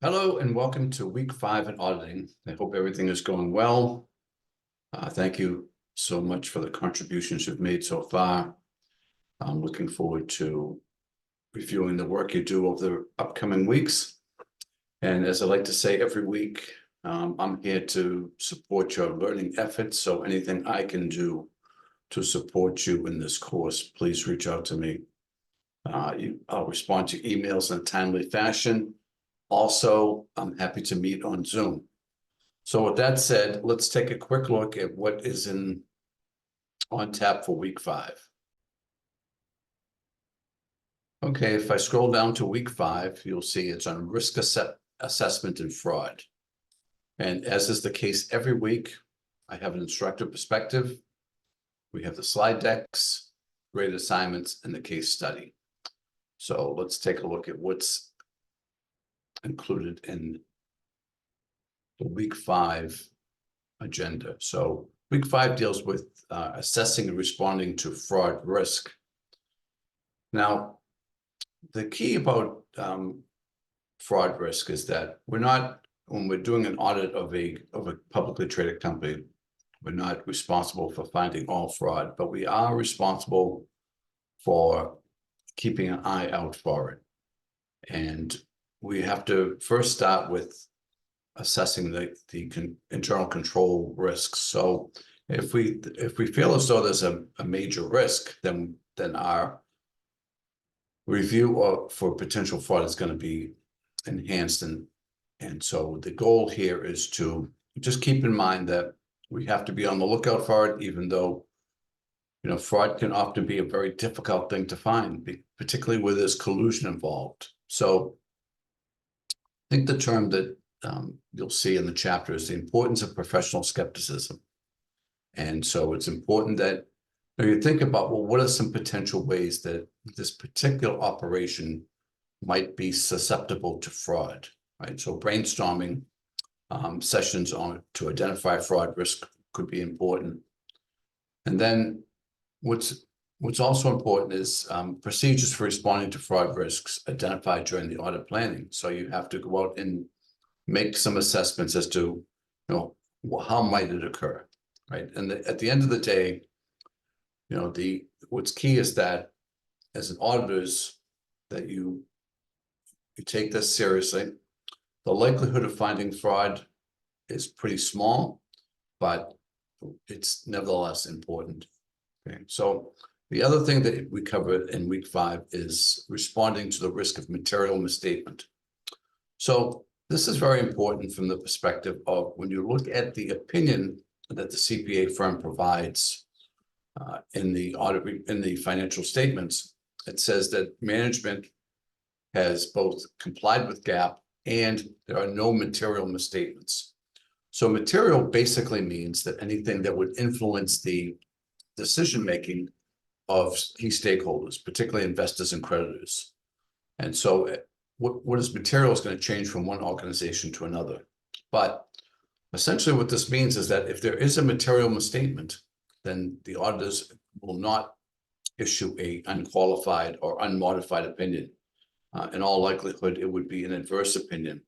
Hello and welcome to week 5 in auditing. I hope everything is going well. Thank you so much for the contributions you've made so far. I'm looking forward to reviewing the work you do over the upcoming weeks. And as I like to say every week, I'm here to support your learning efforts. So anything I can do to support you in this course, please reach out to me. I'll respond to emails in a timely fashion. Also, I'm happy to meet on Zoom. So with that said, let's take a quick look at what is on tap for week 5. Okay, if I scroll down to week 5, you'll see it's on risk assessment and fraud. And as is the case every week, I have an instructor perspective. We have the slide decks, graded assignments, and the case study. So let's take a look at what's included in the week 5 agenda. So week 5 deals with assessing and responding to fraud risk. Now, the key about fraud risk is that when we're doing an audit of a publicly traded company, we're not responsible for finding all fraud, but we are responsible for keeping an eye out for it. And we have to first start with assessing the internal control risks. So if we feel as though there's a major risk, then our review for potential fraud is going to be enhanced. And so the goal here is to just keep in mind that we have to be on the lookout for it, even though fraud can often be a very difficult thing to find, particularly where there's collusion involved. So I think the term that you'll see in the chapter is the importance of professional skepticism. And so it's important that you think about, well, what are some potential ways that this particular operation might be susceptible to fraud, right? So brainstorming sessions to identify fraud risk could be important. And then what's also important is procedures for responding to fraud risks identified during the audit planning. So you have to go out and make some assessments as to, how might it occur, right? And at the end of the day, what's key is that as an auditors, that you take this seriously. The likelihood of finding fraud is pretty small, but it's nevertheless important. Okay, so the other thing that we covered in week 5 is responding to the risk of material misstatement. So this is very important from the perspective of when you look at the opinion that the CPA firm provides in the audit, in the financial statements, it says that management has both complied with GAAP and there are no material misstatements. So material basically means that anything that would influence the decision-making of key stakeholders, particularly investors and creditors. And so what is material is going to change from one organization to another. But essentially what this means is that if there is a material misstatement, then the auditors will not issue a unqualified or unmodified opinion. In all likelihood, it would be an adverse opinion.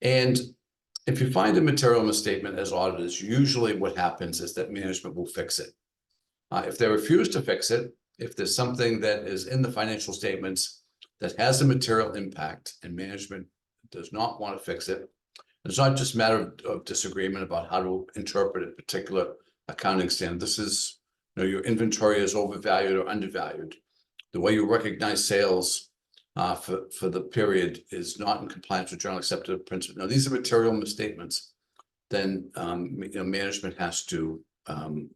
And if you find a material misstatement as auditors, usually what happens is that management will fix it. If they refuse to fix it, if there's something that is in the financial statements that has a material impact and management does not want to fix it, it's not just a matter of disagreement about how to interpret a particular accounting standard. This is, your inventory is overvalued or undervalued. The way you recognize sales for the period is not in compliance with general accepted principles. Now, these are material misstatements. Then management has to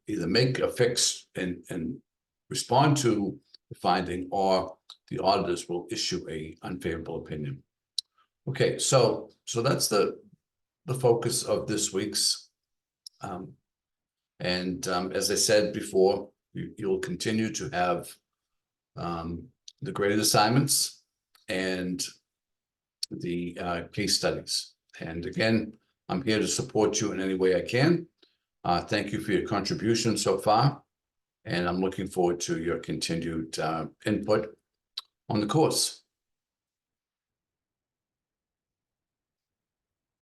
either make a fix and respond to the finding, or the auditors will issue a unfavorable opinion. Okay, so that's the focus of this week's. As I said before, you'll continue to have the graded assignments and the case studies. And again, I'm here to support you in any way I can. Thank you for your contribution so far, and I'm looking forward to your continued input on the course.